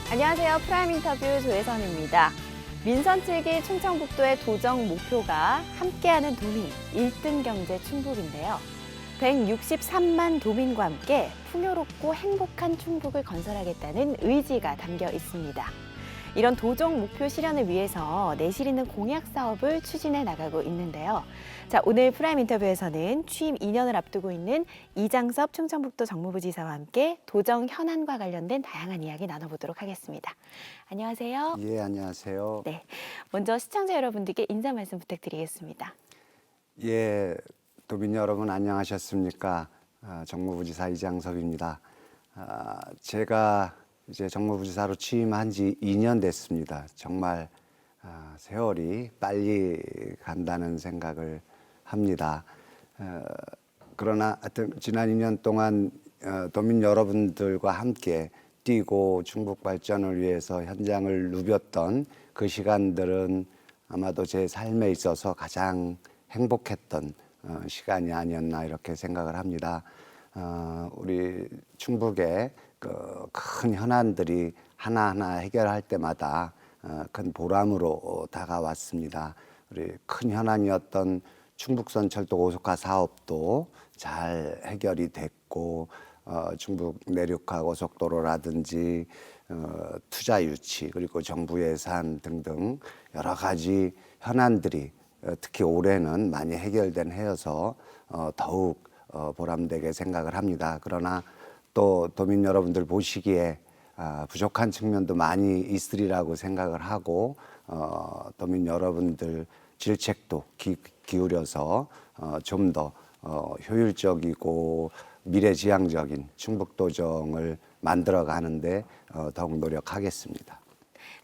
안녕하세요. 프라임 인터뷰 조혜선입니다. 민선 측이 충청북도의 도정 목표가 함께하는 도민 1등 경제 충북인데요. 163만 도민과 함께 풍요롭고 행복한 충북을 건설하겠다는 의지가 담겨 있습니다. 이런 도정 목표 실현을 위해서 내실 있는 공약 사업을 추진해 나가고 있는데요. 자, 오늘 프라임 인터뷰에서는 취임 2년을 앞두고 있는 이장섭 충청북도 정무부지사와 함께 도정 현안과 관련된 다양한 이야기 나눠보도록 하겠습니다. 안녕하세요. 예, 안녕하세요. 네, 먼저 시청자 여러분들께 인사 말씀 부탁드리겠습니다. 예, 도민 여러분 안녕하셨습니까? 정무부지사 이장섭입니다. 제가 이제 정무부지사로 취임한 지 2년 됐습니다. 정말 세월이 빨리 간다는 생각을 합니다. 그러나 하여튼 지난 2년 동안 도민 여러분들과 함께 뛰고 충북 발전을 위해서 현장을 누볐던 그 시간들은 아마도 제 삶에 있어서 가장 행복했던 시간이 아니었나 이렇게 생각을 합니다. 우리 충북의 그 큰 현안들이 하나하나 해결할 때마다 큰 보람으로 다가왔습니다. 우리 큰 현안이었던 충북선 철도 고속화 사업도 잘 해결이 됐고 충북 내륙화 고속도로라든지 투자 유치 그리고 정부 예산 등등 여러 가지 현안들이 특히 올해는 많이 해결된 해여서 더욱 보람되게 생각을 합니다. 그러나 또 도민 여러분들 보시기에 부족한 측면도 많이 있으리라고 생각을 하고 도민 여러분들 질책도 기울여서 좀 더 효율적이고 미래지향적인 충북도정을 만들어 가는데 더욱 노력하겠습니다.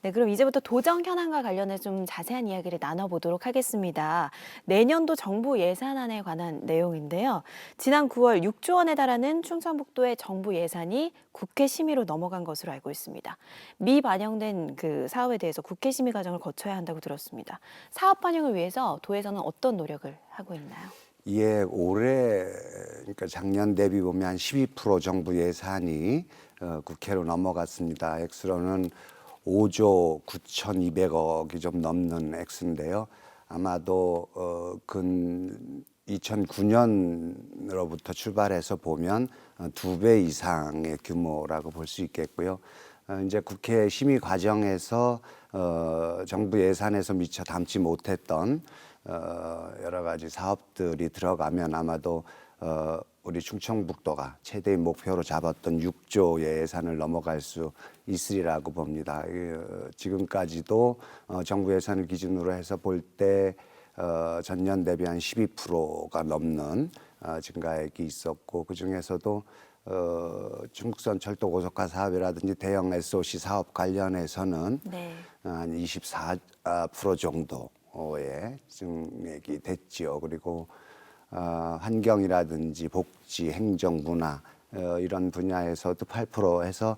네, 그럼 이제부터 도정 현안과 관련해 좀 자세한 이야기를 나눠보도록 하겠습니다. 내년도 정부 예산안에 관한 내용인데요. 지난 9월 6조 원에 달하는 충청북도의 정부 예산이 국회 심의로 넘어간 것으로 알고 있습니다. 미반영된 그 사업에 대해서 국회 심의 과정을 거쳐야 한다고 들었습니다. 사업 반영을 위해서 도에서는 어떤 노력을 하고 있나요? 예, 올해 그러니까 작년 대비 보면 한 12% 정부 예산이 국회로 넘어갔습니다. 액수로는 5조 9,200억이 좀 넘는 액수인데요. 아마도 2009년으로부터 출발해서 보면 2배 이상의 규모라고 볼 수 있겠고요. 이제 국회 심의 과정에서 정부 예산에서 미처 담지 못했던 여러 가지 사업들이 들어가면 아마도 우리 충청북도가 최대의 목표로 잡았던 6조의 예산을 넘어갈 수 있으리라고 봅니다. 지금까지도 정부 예산을 기준으로 해서 볼 때 전년 대비 한 12%가 넘는 증가액이 있었고 그 중에서도 충북선 철도 고속화 사업이라든지 대형 SOC 사업 관련해서는 네. 한 24% 정도의 증액이 됐지요. 그리고 환경이라든지 복지, 행정, 문화 이런 분야에서도 8% 해서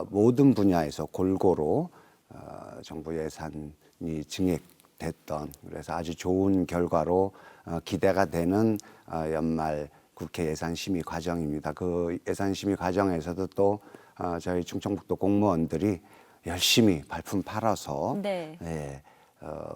모든 분야에서 골고루 정부 예산이 증액됐던 그래서 아주 좋은 결과로 기대가 되는 연말 국회 예산 심의 과정입니다. 그 예산 심의 과정에서도 또 저희 충청북도 공무원들이 열심히 발품 팔아서 네. 예,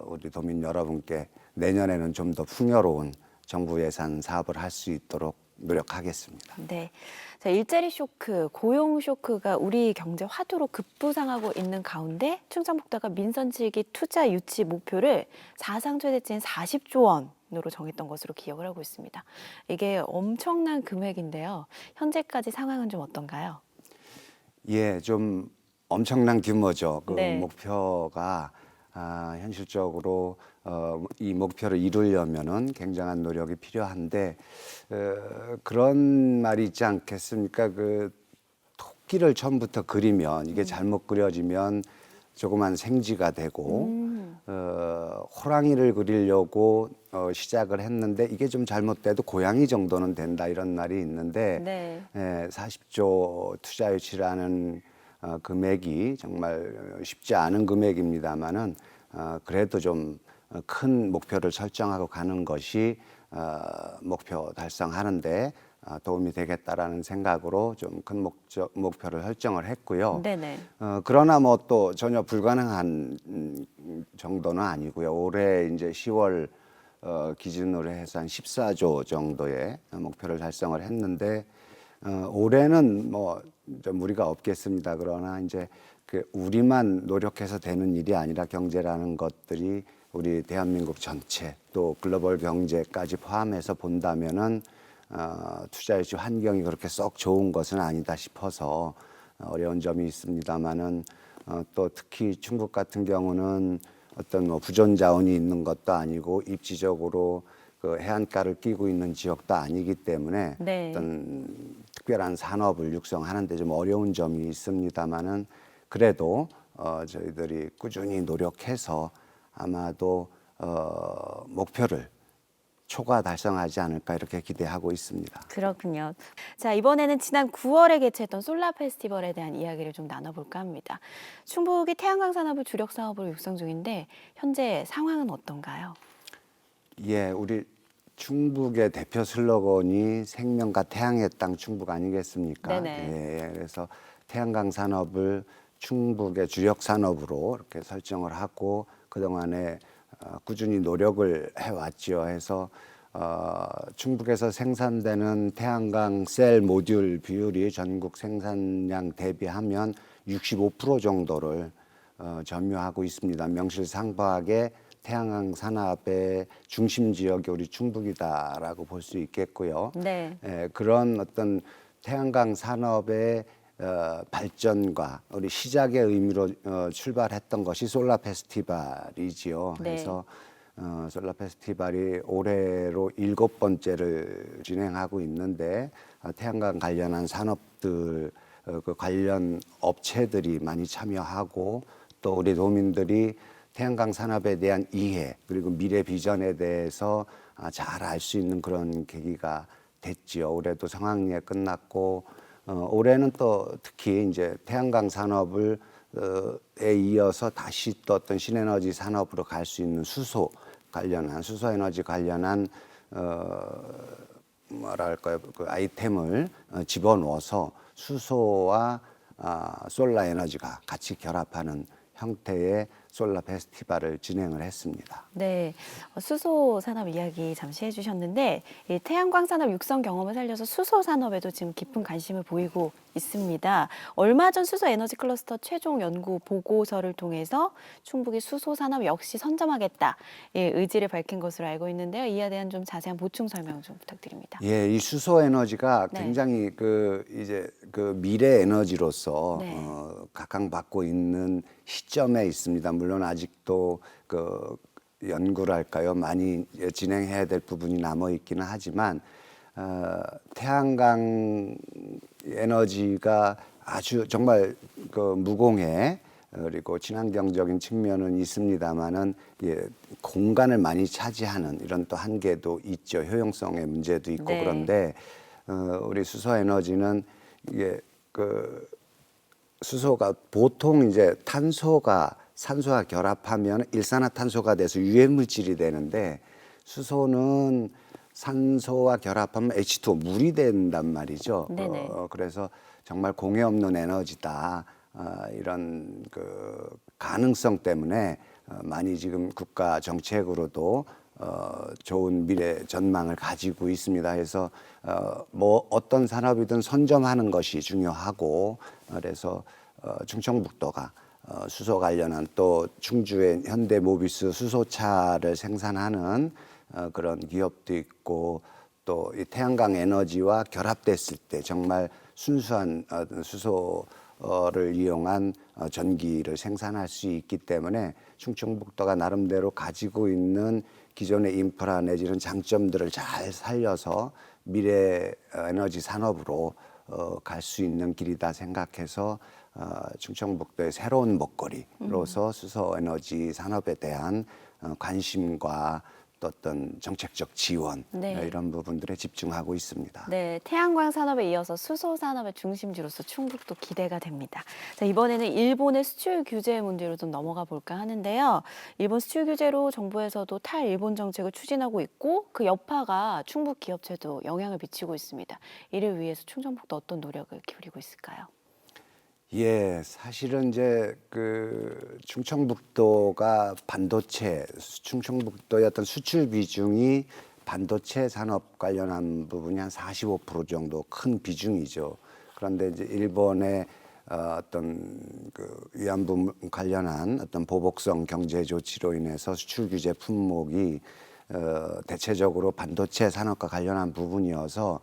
우리 도민 여러분께 내년에는 좀 더 풍요로운 정부 예산 사업을 할 수 있도록 노력하겠습니다. 네. 자, 일자리 쇼크, 고용 쇼크가 우리 경제 화두로 급부상하고 있는 가운데 충청북도가 민선 측이 투자 유치 목표를 사상 최대치인 40조 원으로 정했던 것으로 기억을 하고 있습니다. 이게 엄청난 금액인데요. 현재까지 상황은 좀 어떤가요? 예, 좀 엄청난 규모죠. 그 네. 목표가 현실적으로 이 목표를 이루려면은 굉장한 노력이 필요한데 그런 말이 있지 않겠습니까? 그 토끼를 처음부터 그리면 이게 잘못 그려지면 조그만 생쥐가 되고 호랑이를 그리려고 시작을 했는데 이게 좀 잘못돼도 고양이 정도는 된다 이런 말이 있는데 네. 40조 투자 유치라는 금액이 정말 쉽지 않은 금액입니다만은 그래도 좀 큰 목표를 설정하고 가는 것이 목표 달성하는데 도움이 되겠다라는 생각으로 좀 큰 목표를 설정을 했고요. 네네. 그러나 뭐 또 전혀 불가능한 정도는 아니고요. 올해 이제 10월 기준으로 해서 한 14조 정도의 목표를 달성을 했는데 올해는 뭐 좀 무리가 없겠습니다. 그러나 이제 그 우리만 노력해서 되는 일이 아니라 경제라는 것들이 우리 대한민국 전체 또 글로벌 경제까지 포함해서 본다면은 투자 유치 환경이 그렇게 썩 좋은 것은 아니다 싶어서 어려운 점이 있습니다만은 또 특히 중국 같은 경우는 어떤 뭐 부존 자원이 있는 것도 아니고 입지적으로 그 해안가를 끼고 있는 지역도 아니기 때문에 네. 어떤 특별한 산업을 육성하는데 좀 어려운 점이 있습니다만은 그래도 저희들이 꾸준히 노력해서 아마도 목표를 초과 달성하지 않을까 이렇게 기대하고 있습니다. 그렇군요. 자, 이번에는 지난 9월에 개최했던 솔라 페스티벌에 대한 이야기를 좀 나눠볼까 합니다. 충북이 태양광 산업을 주력 사업으로 육성 중인데 현재 상황은 어떤가요? 예, 우리 충북의 대표 슬로건이 생명과 태양의 땅 충북 아니겠습니까? 네네. 예, 그래서 태양광 산업을 충북의 주력 산업으로 이렇게 설정을 하고 그동안에 꾸준히 노력을 해왔지요. 해서 충북에서 생산되는 태양광 셀 모듈 비율이 전국 생산량 대비하면 65% 정도를 점유하고 있습니다. 명실상부하게 태양광 산업의 중심 지역이 우리 충북이다라고 볼 수 있겠고요. 네. 그런 어떤 태양광 산업의 발전과 우리 시작의 의미로 출발했던 것이 솔라 페스티벌이지요. 네. 그래서 솔라 페스티벌이 올해로 7번째를 진행하고 있는데 태양광 관련한 산업들 그 관련 업체들이 많이 참여하고 또 우리 도민들이 태양광 산업에 대한 이해 그리고 미래 비전에 대해서 잘 알 수 있는 그런 계기가 됐지요. 올해도 성황리에 끝났고 올해는 또 특히 이제 태양광 산업을 에 이어서 다시 또 어떤 신에너지 산업으로 갈 수 있는 수소 에너지 관련한 뭐랄까요 그 아이템을 집어넣어서 수소와 솔라 에너지가 같이 결합하는 형태의 솔라 페스티벌을 진행을 했습니다. 네, 수소 산업 이야기 잠시 해주셨는데 이 태양광 산업 육성 경험을 살려서 수소 산업에도 지금 깊은 관심을 보이고 있습니다. 얼마 전 수소 에너지 클러스터 최종 연구 보고서를 통해서 충북이 수소 산업 역시 선점하겠다 의지를 밝힌 것으로 알고 있는데요. 이에 대한 좀 자세한 보충 설명 좀 부탁드립니다. 예, 이 수소 에너지가 네. 굉장히 이제 미래 에너지로서 네. 각광받고 있는 시점에 있습니다. 물론 아직도 연구랄까요 많이 진행해야 될 부분이 남아 있기는 하지만 태양광 에너지가 아주 정말 무공해 그리고 친환경적인 측면은 있습니다만은 공간을 많이 차지하는 이런 또 한계도 있죠. 효용성의 문제도 있고 네. 그런데 우리 수소 에너지는 이게 수소가 보통 이제 탄소가 산소와 결합하면 일산화탄소가 돼서 유해 물질이 되는데 수소는 산소와 결합하면 H2O 물이 된단 말이죠. 네네. 그래서 정말 공해 없는 에너지다. 이런 가능성 때문에 많이 지금 국가 정책으로도 좋은 미래 전망을 가지고 있습니다. 그래서 뭐 어떤 산업이든 선점하는 것이 중요하고 그래서 충청북도가 수소 관련한 또 충주의 현대모비스 수소차를 생산하는 그런 기업도 있고 또 이 태양광 에너지와 결합됐을 때 정말 순수한 수소를 이용한 전기를 생산할 수 있기 때문에 충청북도가 나름대로 가지고 있는 기존의 인프라 내지는 장점들을 잘 살려서 미래 에너지 산업으로 갈 수 있는 길이다 생각해서 충청북도의 새로운 먹거리로서 수소 에너지 산업에 대한 관심과 또 어떤 정책적 지원 네. 이런 부분들에 집중하고 있습니다. 네, 태양광 산업에 이어서 수소 산업의 중심지로서 충북도 기대가 됩니다. 자, 이번에는 일본의 수출 규제 문제로 좀 넘어가 볼까 하는데요. 일본 수출 규제로 정부에서도 탈일본 정책을 추진하고 있고 그 여파가 충북 기업체도 영향을 미치고 있습니다. 이를 위해서 충청북도 어떤 노력을 기울이고 있을까요? 예, 사실은 이제 그 충청북도가 충청북도의 어떤 수출 비중이 반도체 산업 관련한 부분이 한 45% 정도 큰 비중이죠. 그런데 이제 일본의 어떤 그 위안부 관련한 어떤 보복성 경제 조치로 인해서 수출 규제 품목이 대체적으로 반도체 산업과 관련한 부분이어서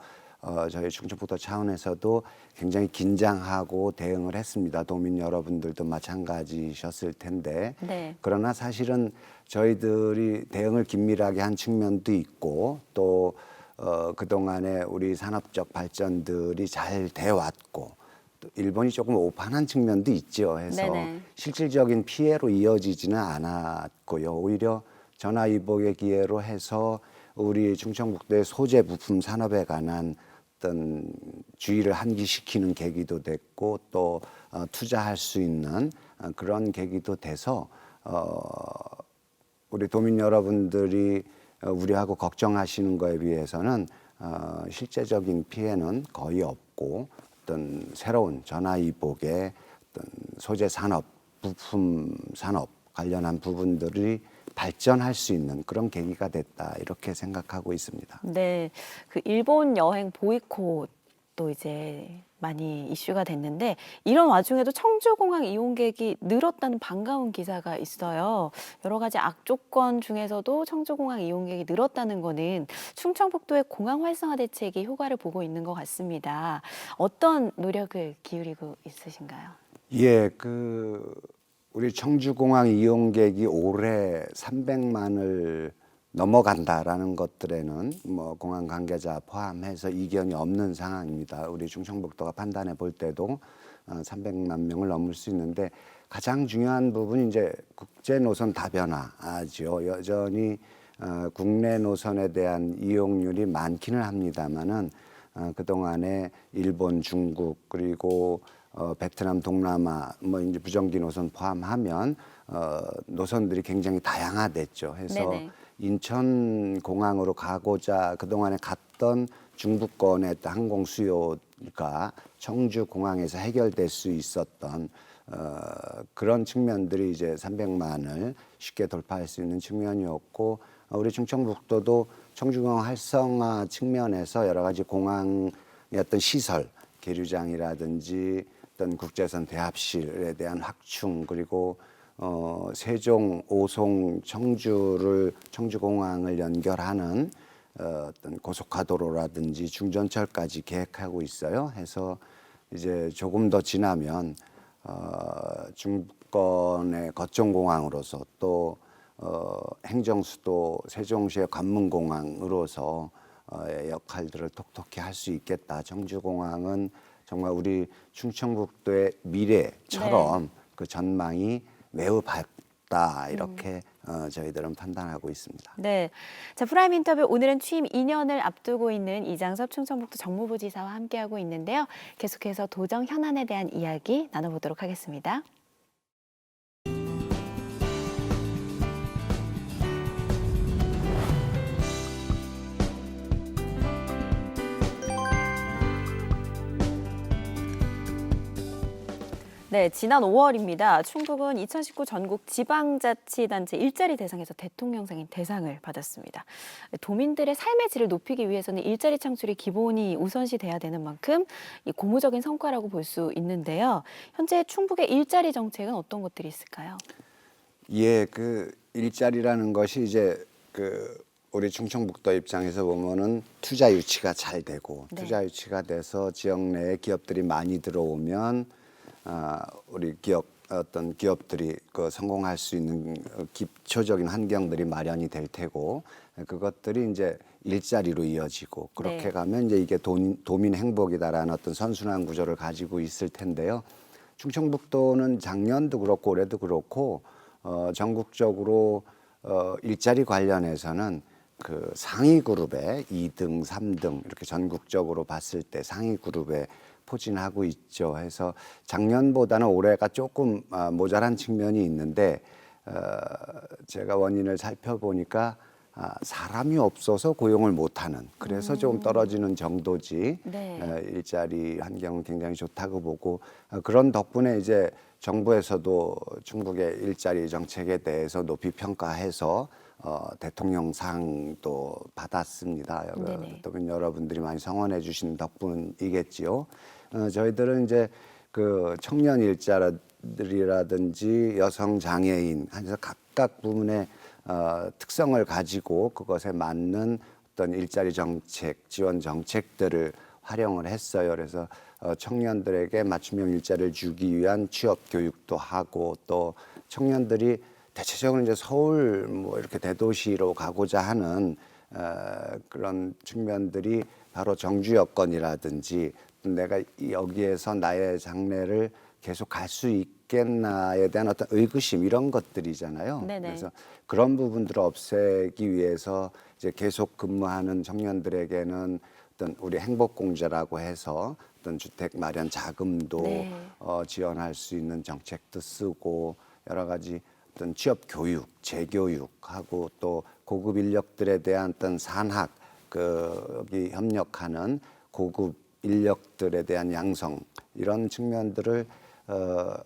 저희 충청북도 차원에서도 굉장히 긴장하고 대응을 했습니다. 도민 여러분들도 마찬가지셨을 텐데. 네. 그러나 사실은 저희들이 대응을 긴밀하게 한 측면도 있고 또 그동안에 우리 산업적 발전들이 잘 돼 왔고 또 일본이 조금 오판한 측면도 있죠. 해서 네네. 실질적인 피해로 이어지지는 않았고요. 오히려 전화위복의 기회로 해서 우리 충청북도의 소재 부품 산업에 관한 어떤 주의를 환기시키는 계기도 됐고 또 투자할 수 있는 그런 계기도 돼서 우리 도민 여러분들이 우려하고 걱정하시는 거에 비해서는 실제적인 피해는 거의 없고 어떤 새로운 전화위복의 어떤 소재 산업, 부품 산업 관련한 부분들이 발전할 수 있는 그런 계기가 됐다 이렇게 생각하고 있습니다. 네, 그 일본 여행 보이콧도 이제 많이 이슈가 됐는데 이런 와중에도 청주공항 이용객이 늘었다는 반가운 기사가 있어요. 여러 가지 악조건 중에서도 청주공항 이용객이 늘었다는 거는 충청북도의 공항 활성화 대책이 효과를 보고 있는 것 같습니다. 어떤 노력을 기울이고 있으신가요? 예, 우리 청주공항 이용객이 올해 300만을 넘어간다라는 것들에는 뭐 공항 관계자 포함해서 이견이 없는 상황입니다. 우리 충청북도가 판단해 볼 때도 300만 명을 넘을 수 있는데 가장 중요한 부분이 이제 국제 노선 다변화죠. 여전히 국내 노선에 대한 이용률이 많기는 합니다만은 그동안에 일본, 중국 그리고 베트남, 동남아 뭐 이제 부정기 노선 포함하면 노선들이 굉장히 다양화됐죠. 해서 네네. 인천 공항으로 가고자 그동안에 갔던 중부권의 항공 수요가 청주 공항에서 해결될 수 있었던 그런 측면들이 이제 300만을 쉽게 돌파할 수 있는 측면이었고 우리 충청북도도 청주공항 활성화 측면에서 여러 가지 공항의 어떤 시설, 계류장이라든지 어떤 국제선 대합실에 대한 확충 그리고 세종, 오송, 청주공항을 연결하는 어떤 고속화도로라든지 중전철까지 계획하고 있어요. 해서 이제 조금 더 지나면 중부권의 거점공항으로서 또 행정수도 세종시의 관문공항으로서 역할들을 톡톡히 할 수 있겠다. 청주공항은 정말 우리 충청북도의 미래처럼 그 전망이 매우 밝다 이렇게 저희들은 판단하고 있습니다. 네, 자 프라임 인터뷰 오늘은 취임 2년을 앞두고 있는 이장섭 충청북도 정무부지사와 함께하고 있는데요. 계속해서 도정 현안에 대한 이야기 나눠보도록 하겠습니다. 네, 지난 5월입니다. 충북은 2019 전국 지방자치단체 일자리 대상에서 대통령상인 대상을 받았습니다. 도민들의 삶의 질을 높이기 위해서는 일자리 창출이 기본이 우선시 돼야 되는 만큼 이 고무적인 성과라고 볼 수 있는데요. 현재 충북의 일자리 정책은 어떤 것들이 있을까요? 예, 그 일자리라는 것이 이제 우리 충청북도 입장에서 보면은 투자 유치가 잘 되고 네. 투자 유치가 돼서 지역 내에 기업들이 많이 들어오면 우리 어떤 기업들이 성공할 수 있는 기초적인 환경들이 마련이 될 테고 그것들이 이제 일자리로 이어지고 그렇게 네. 가면 이제 이게 도민 행복이다라는 어떤 선순환 구조를 가지고 있을 텐데요. 충청북도는 작년도 그렇고 올해도 그렇고 전국적으로 일자리 관련해서는 그 상위 그룹에 2등, 3등 이렇게 전국적으로 봤을 때 상위 그룹에 포진하고 있죠. 해서 작년보다는 올해가 조금 모자란 측면이 있는데 제가 원인을 살펴보니까 사람이 없어서 고용을 못하는 그래서 좀 떨어지는 정도지 네. 일자리 환경은 굉장히 좋다고 보고 그런 덕분에 이제 정부에서도 충북의 일자리 정책에 대해서 높이 평가해서 대통령상도 받았습니다. 네네. 또 여러분들이 많이 성원해 주신 덕분이겠지요. 저희들은 이제 그 청년 일자리라든지 여성 장애인 해서 각각 부문의 특성을 가지고 그것에 맞는 어떤 일자리 정책, 지원 정책들을 활용을 했어요. 그래서 청년들에게 맞춤형 일자리를 주기 위한 취업 교육도 하고 또 청년들이 대체적으로 이제 서울 뭐 이렇게 대도시로 가고자 하는 그런 측면들이 바로 정주 여건이라든지 내가 여기에서 나의 장래를 계속 갈 수 있겠나에 대한 어떤 의구심 이런 것들이잖아요. 네네. 그래서 그런 부분들을 없애기 위해서 이제 계속 근무하는 청년들에게는 어떤 우리 행복공제라고 해서 어떤 주택 마련 자금도 네. 지원할 수 있는 정책도 쓰고 여러 가지 어떤 취업 교육, 재교육하고 또 고급 인력들에 대한 어떤 산학 여기 협력하는 고급 인력들에 대한 양성 이런 측면들을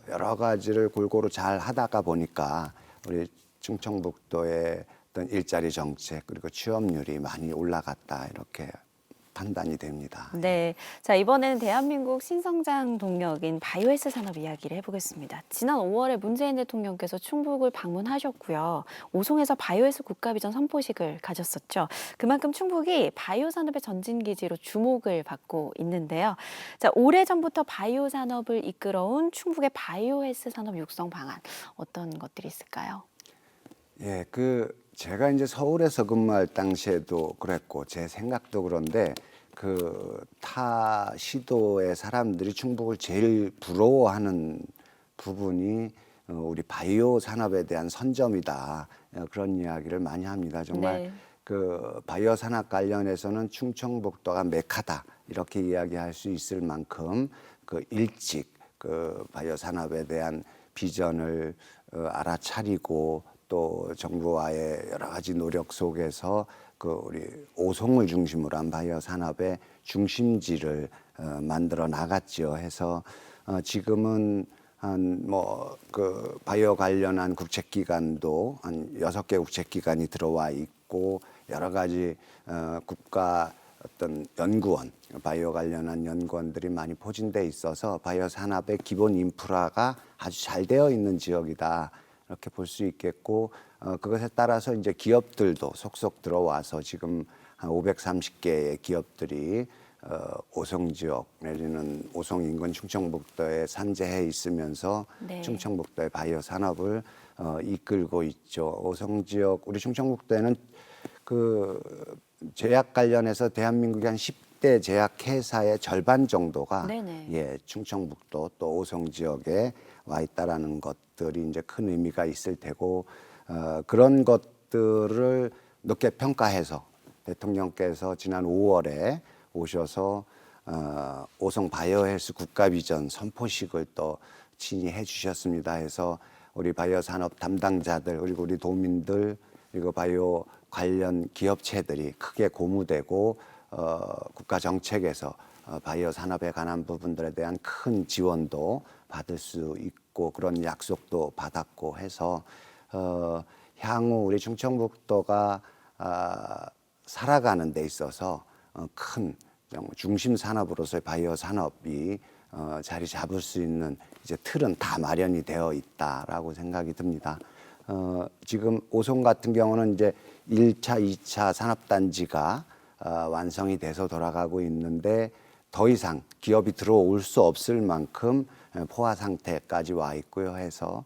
여러 가지를 골고루 잘 하다가 보니까 우리 충청북도의 어떤 일자리 정책 그리고 취업률이 많이 올라갔다 이렇게 판단이 됩니다. 네. 자, 이번에는 대한민국 신성장 동력인 바이오헬스 산업 이야기를 해보겠습니다. 지난 5월에 문재인 대통령께서 충북을 방문하셨고요. 오송에서 바이오헬스 국가비전 선포식을 가졌었죠. 그만큼 충북이 바이오 산업의 전진기지로 주목을 받고 있는데요. 자, 오래전부터 바이오 산업을 이끌어온 충북의 바이오헬스 산업 육성 방안 어떤 것들이 있을까요? 예, 제가 이제 서울에서 근무할 당시에도 그랬고 제 생각도 그런데 그 타 시도의 사람들이 충북을 제일 부러워하는 부분이 우리 바이오 산업에 대한 선점이다. 그런 이야기를 많이 합니다. 정말 네. 그 바이오 산업 관련해서는 충청북도가 메카다. 이렇게 이야기할 수 있을 만큼 그 일찍 그 바이오 산업에 대한 비전을 알아차리고 또 정부와의 여러 가지 노력 속에서 그 우리 오송을 중심으로 한 바이오 산업의 중심지를 만들어 나갔죠. 해서 지금은 한 그 바이오 관련한 국책기관도 한 6개 국책기관이 들어와 있고 여러 가지 국가 어떤 연구원, 바이오 관련한 연구원들이 많이 포진돼 있어서 바이오 산업의 기본 인프라가 아주 잘 되어 있는 지역이다. 이렇게 볼 수 있겠고 그것에 따라서 이제 기업들도 속속 들어와서 지금 한 530개의 기업들이 오송 지역 내지는 오송 인근 충청북도에 산재해 있으면서 네. 충청북도의 바이오 산업을 이끌고 있죠. 오송 지역 우리 충청북도에는 그 제약 관련해서 대한민국의 한 10대 제약 회사의 절반 정도가 네네. 예, 충청북도 또 오송 지역에 와 있다라는 것들이 이제 큰 의미가 있을 테고 그런 것들을 높게 평가해서 대통령께서 지난 5월에 오셔서 오송 바이오헬스 국가비전 선포식을 또 친히 해주셨습니다. 해서 우리 바이오 산업 담당자들 그리고 우리 도민들 그리고 바이오 관련 기업체들이 크게 고무되고 국가 정책에서 바이오 산업에 관한 부분들에 대한 큰 지원도 받을 수 있고 그런 약속도 받았고 해서 향후 우리 충청북도가 살아가는 데 있어서 큰 중심 산업으로서의 바이오 산업이 자리 잡을 수 있는 이제 틀은 다 마련이 되어 있다라고 생각이 듭니다. 지금 오송 같은 경우는 이제 1차, 2차 산업단지가 완성이 돼서 돌아가고 있는데 더 이상 기업이 들어올 수 없을 만큼 포화 상태까지 와 있고요 해서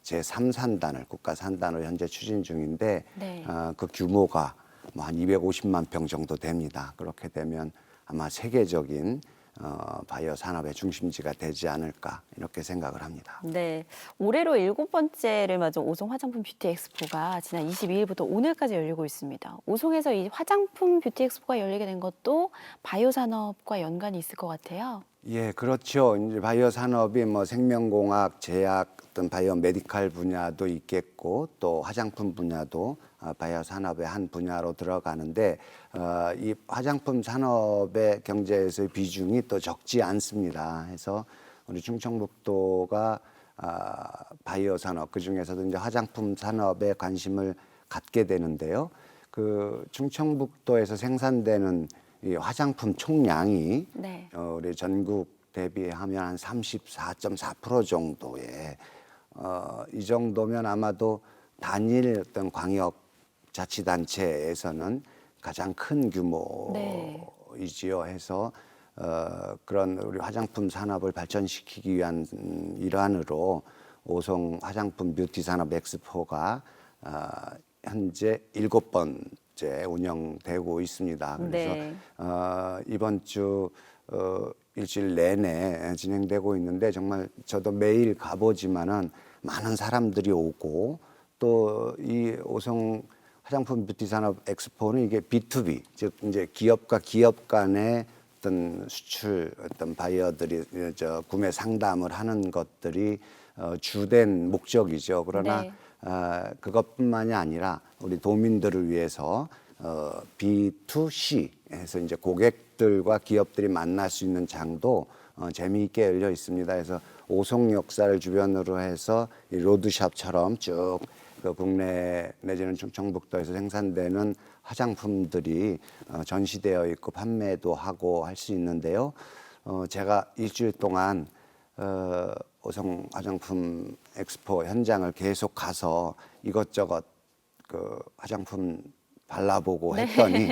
제3산단을 국가산단을 현재 추진 중인데 네. 그 규모가 뭐 한 250만 평 정도 됩니다. 그렇게 되면 아마 세계적인 바이오 산업의 중심지가 되지 않을까 이렇게 생각을 합니다. 네, 올해로 7번째를 맞은 오송 화장품 뷰티 엑스포가 지난 22일부터 오늘까지 열리고 있습니다. 오송에서 이 화장품 뷰티 엑스포가 열리게 된 것도 바이오 산업과 연관이 있을 것 같아요. 예, 그렇죠. 이제 바이오 산업이 뭐 생명공학, 제약, 어떤 바이오 메디칼 분야도 있겠고 또 화장품 분야도 바이오 산업의 한 분야로 들어가는데 이 화장품 산업의 경제에서의 비중이 또 적지 않습니다. 해서 우리 충청북도가 바이오 산업 그 중에서도 이제 화장품 산업에 관심을 갖게 되는데요. 그 충청북도에서 생산되는 이 화장품 총량이 네. 우리 전국 대비하면 한 34.4% 정도의 이 정도면 아마도 단일 어떤 광역 자치단체에서는 가장 큰 규모이지요. 해서 그런 우리 화장품 산업을 발전시키기 위한 일환으로 오송 화장품 뷰티 산업 엑스포가 현재 7번째 운영되고 있습니다. 그래서 네. 이번 주 일주일 내내 진행되고 있는데 정말 저도 매일 가보지만은 많은 사람들이 오고 또 이 오송 화장품 뷰티 산업 엑스포는 이게 B2B 즉 이제 기업과 기업 간의 어떤 수출 어떤 바이어들이 구매 상담을 하는 것들이 주된 목적이죠. 그러나 네. 그것뿐만이 아니라 우리 도민들을 위해서 B2C 해서 이제 고객들과 기업들이 만날 수 있는 장도 재미있게 열려 있습니다. 그래서 오송 역사를 주변으로 해서 이 로드샵처럼 쭉 그 국내 내지는 충청북도에서 생산되는 화장품들이 전시되어 있고 판매도 하고 할 수 있는데요. 제가 일주일 동안 오송 화장품 엑스포 현장을 계속 가서 이것저것 그 화장품 발라보고 했더니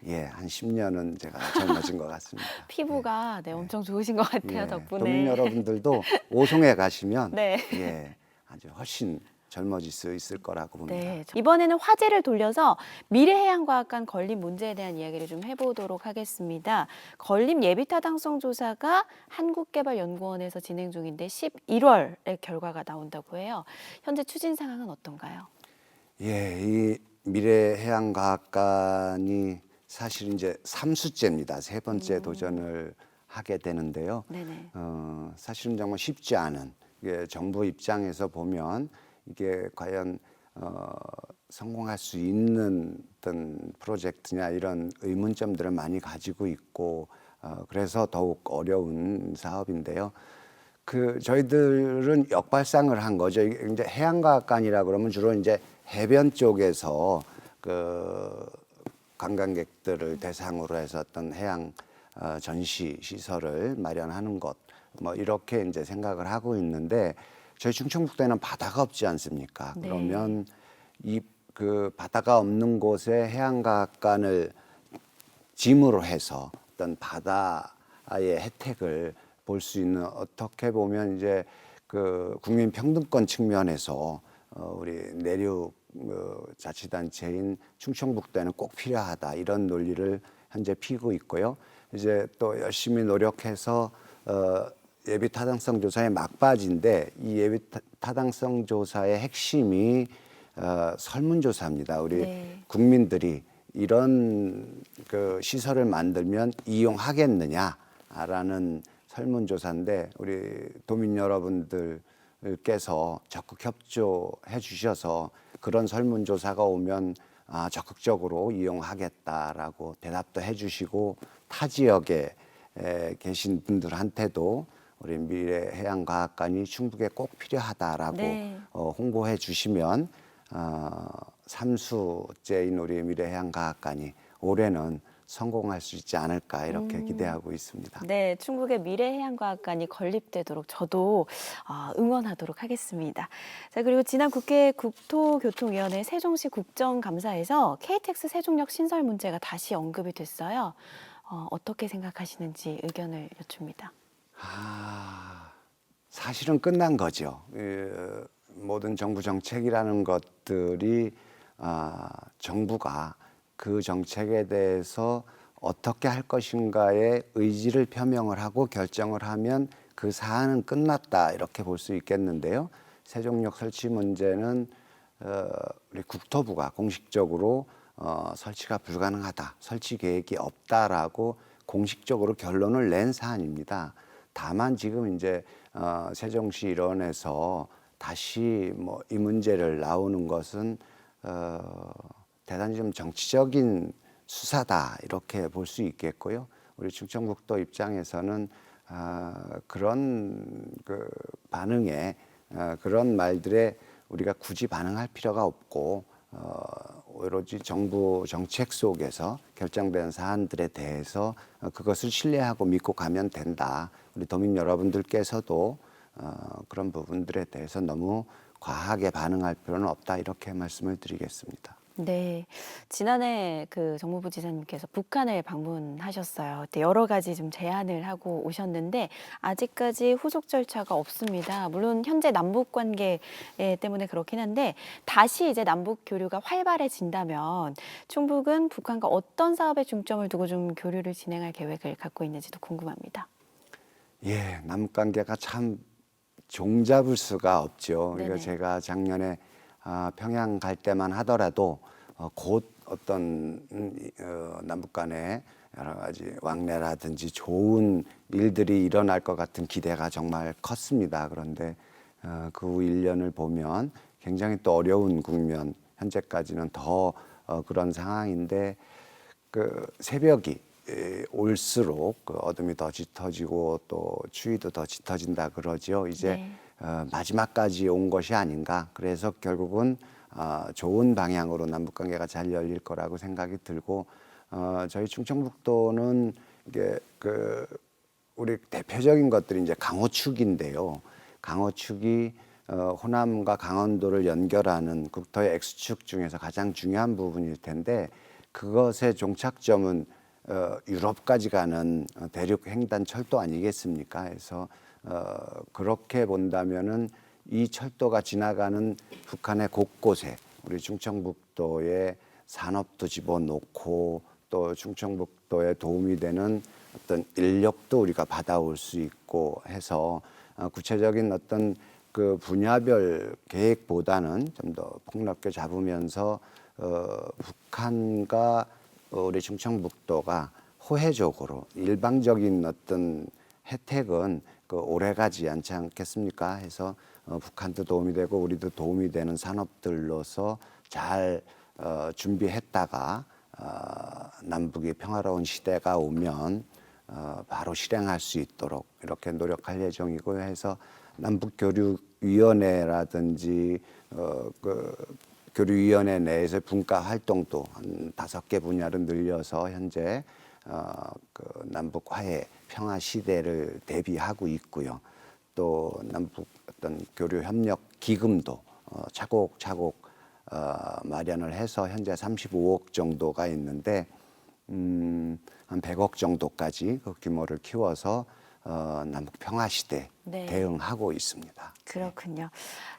예, 한 10년은 제가 젊어진 것 같습니다. 피부가 네, 엄청 좋으신 것 같아요, 예, 덕분에. 도민 여러분들도 오송에 가시면 네. 예, 아주 훨씬 젊어질 수 있을 거라고 봅니다. 네, 이번에는 화제를 돌려서 미래해양과학관 건립 문제에 대한 이야기를 좀 해보도록 하겠습니다. 건립 예비타당성 조사가 한국개발연구원에서 진행 중인데 11월에 결과가 나온다고 해요. 현재 추진 상황은 어떤가요? 예, 이 미래해양과학관이 사실 이제 3수째입니다. 세 번째 도전을 하게 되는데요. 네네. 사실은 정말 쉽지 않은 이게 정부 입장에서 보면 이게 과연 성공할 수 있는 어떤 프로젝트냐 이런 의문점들을 많이 가지고 있고 그래서 더욱 어려운 사업인데요. 그 저희들은 역발상을 한 거죠. 이게 이제 해양과학관이라 그러면 주로 이제 해변 쪽에서 그 관광객들을 대상으로 해서 어떤 해양 전시 시설을 마련하는 것 뭐 이렇게 이제 생각을 하고 있는데 저희 충청북도에는 바다가 없지 않습니까? 네. 그러면 이 그 바다가 없는 곳에 해양과학관을 짐으로 해서 어떤 바다의 혜택을 볼 수 있는 어떻게 보면 이제 그 국민 평등권 측면에서 우리 내륙 자치단체인 충청북도에는 꼭 필요하다 이런 논리를 현재 피고 있고요. 이제 또 열심히 노력해서 예비 타당성 조사의 막바지인데 이 예비 타당성 조사의 핵심이 설문조사입니다. 우리 네. 국민들이 이런 그 시설을 만들면 이용하겠느냐라는 설문조사인데 우리 도민 여러분들께서 적극 협조해 주셔서 그런 설문조사가 오면 적극적으로 이용하겠다라고 대답도 해주시고 타 지역에 계신 분들한테도 우리 미래해양과학관이 충북에 꼭 필요하다라고 네. 홍보해 주시면 3수째인 우리 미래해양과학관이 올해는 성공할 수 있지 않을까 이렇게 기대하고 있습니다. 네, 충북의 미래해양과학관이 건립되도록 저도 응원하도록 하겠습니다. 자, 그리고 지난 국회 국토교통위원회 세종시 국정감사에서 KTX 세종역 신설 문제가 다시 언급이 됐어요. 어떻게 생각하시는지 의견을 여쭙니다. 사실은 끝난 거죠. 모든 정부 정책이라는 것들이 정부가 그 정책에 대해서 어떻게 할 것인가에 의지를 표명을 하고 결정을 하면 그 사안은 끝났다 이렇게 볼 수 있겠는데요. 세종역 설치 문제는 우리 국토부가 공식적으로 설치가 불가능하다, 설치 계획이 없다라고 공식적으로 결론을 낸 사안입니다. 다만 지금 이제 세종시 일원에서 다시 뭐 이 문제를 나오는 것은 대단히 좀 정치적인 수사다 이렇게 볼 수 있겠고요. 우리 충청북도 입장에서는 그런 그 반응에 그런 말들에 우리가 굳이 반응할 필요가 없고 오로지 정부 정책 속에서 결정된 사안들에 대해서 그것을 신뢰하고 믿고 가면 된다. 우리 도민 여러분들께서도 그런 부분들에 대해서 너무 과하게 반응할 필요는 없다 이렇게 말씀을 드리겠습니다. 네, 지난해 그 정무부 지사님께서 북한을 방문하셨어요. 그때 여러 가지 좀 제안을 하고 오셨는데 아직까지 후속 절차가 없습니다. 물론 현재 남북 관계 때문에 그렇긴 한데 다시 이제 남북 교류가 활발해진다면 충북은 북한과 어떤 사업에 중점을 두고 좀 교류를 진행할 계획을 갖고 있는지도 궁금합니다. 예, 남북 관계가 참 종잡을 수가 없죠. 네네. 그러니까 제가 작년에 평양 갈 때만 하더라도 곧 어떤 남북 간에 여러 가지 왕래라든지 좋은 일들이 일어날 것 같은 기대가 정말 컸습니다. 그런데 그 후 1년을 보면 굉장히 또 어려운 국면, 현재까지는 더 그런 상황인데 그 새벽이 올수록 그 어둠이 더 짙어지고 또 추위도 더 짙어진다 그러죠. 이제 네. 마지막까지 온 것이 아닌가. 그래서 결국은 좋은 방향으로 남북 관계가 잘 열릴 거라고 생각이 들고 저희 충청북도는 이게 그 우리 대표적인 것들이 이제 강호축인데요. 강호축이 호남과 강원도를 연결하는 국토의 X축 중에서 가장 중요한 부분일 텐데 그것의 종착점은 유럽까지 가는 대륙 횡단 철도 아니겠습니까? 그래서 그렇게 본다면은 이 철도가 지나가는 북한의 곳곳에 우리 충청북도의 산업도 집어넣고 또 충청북도에 도움이 되는 어떤 인력도 우리가 받아올 수 있고 해서 구체적인 어떤 그 분야별 계획보다는 좀 더 폭넓게 잡으면서 북한과 우리 충청북도가 호혜적으로 일방적인 어떤 혜택은 그 오래가지 않지 않겠습니까? 해서 북한도 도움이 되고 우리도 도움이 되는 산업들로서 잘 준비했다가 남북이 평화로운 시대가 오면 바로 실행할 수 있도록 이렇게 노력할 예정이고요. 해서 남북교류위원회라든지 그 교류위원회 내에서 분과 활동도 한 5개 분야로 늘려서 현재 그 남북 화해 평화 시대를 대비하고 있고요. 또 남북 어떤 교류 협력 기금도 차곡차곡 마련을 해서 현재 35억 정도가 있는데 한 100억 정도까지 그 규모를 키워서 남북 평화 시대 네. 대응하고 있습니다. 그렇군요.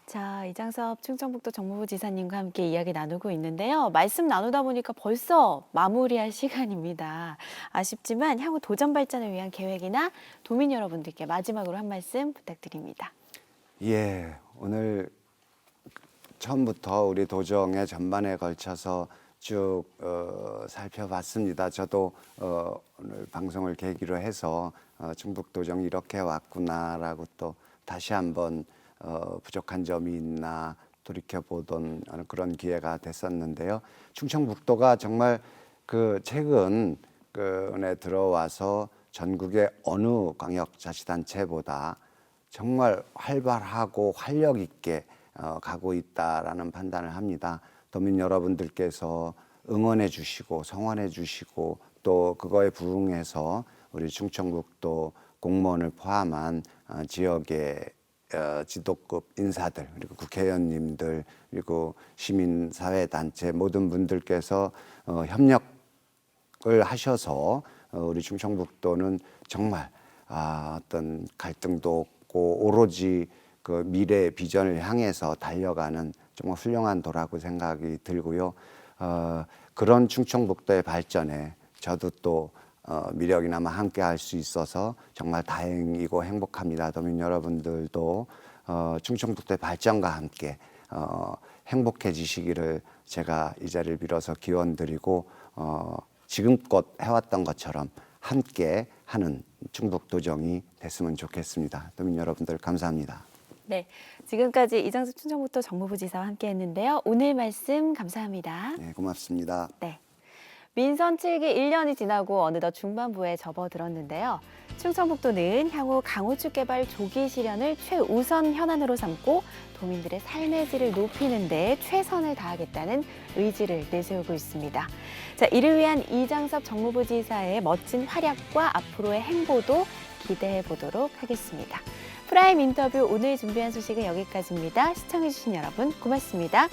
자, 이장섭 충청북도 정무부 지사님과 함께 이야기 나누고 있는데요. 말씀 나누다 보니까 벌써 마무리할 시간입니다. 아쉽지만 향후 도전 발전을 위한 계획이나 도민 여러분들께 마지막으로 한 말씀 부탁드립니다. 예, 오늘 처음부터 우리 도정의 전반에 걸쳐서 쭉 살펴봤습니다. 저도 오늘 방송을 계기로 해서 충북도정 이렇게 왔구나라고 또 다시 한번 부족한 점이 있나 돌이켜보던 그런 기회가 됐었는데요. 충청북도가 정말 그 최근에 들어와서 전국의 어느 광역자치단체보다 정말 활발하고 활력 있게 가고 있다라는 판단을 합니다. 도민 여러분들께서 응원해 주시고 성원해 주시고 또 그거에 부응해서 우리 충청북도 공무원을 포함한 지역의 지도급 인사들 그리고 국회의원님들 그리고 시민사회단체 모든 분들께서 협력을 하셔서 우리 충청북도는 정말 어떤 갈등도 없고 오로지 그 미래 비전을 향해서 달려가는 정말 훌륭한 도라고 생각이 들고요. 그런 충청북도의 발전에 저도 또 미력이나마 함께 할 수 있어서 정말 다행이고 행복합니다. 도민 여러분들도 충청북도의 발전과 함께 행복해지시기를 제가 이 자리를 빌어서 기원드리고 지금껏 해왔던 것처럼 함께 하는 충북도정이 됐으면 좋겠습니다. 도민 여러분들 감사합니다. 네, 지금까지 이장수 충청북도 정무부지사와 함께했는데요. 오늘 말씀 감사합니다. 네, 고맙습니다. 네. 민선 7기 1년이 지나고 어느덧 중반부에 접어들었는데요. 충청북도는 향후 강우축 개발 조기 실현을 최우선 현안으로 삼고 도민들의 삶의 질을 높이는 데 최선을 다하겠다는 의지를 내세우고 있습니다. 자, 이를 위한 이장섭 정무부지사의 멋진 활약과 앞으로의 행보도 기대해 보도록 하겠습니다. 프라임 인터뷰 오늘 준비한 소식은 여기까지입니다. 시청해주신 여러분 고맙습니다.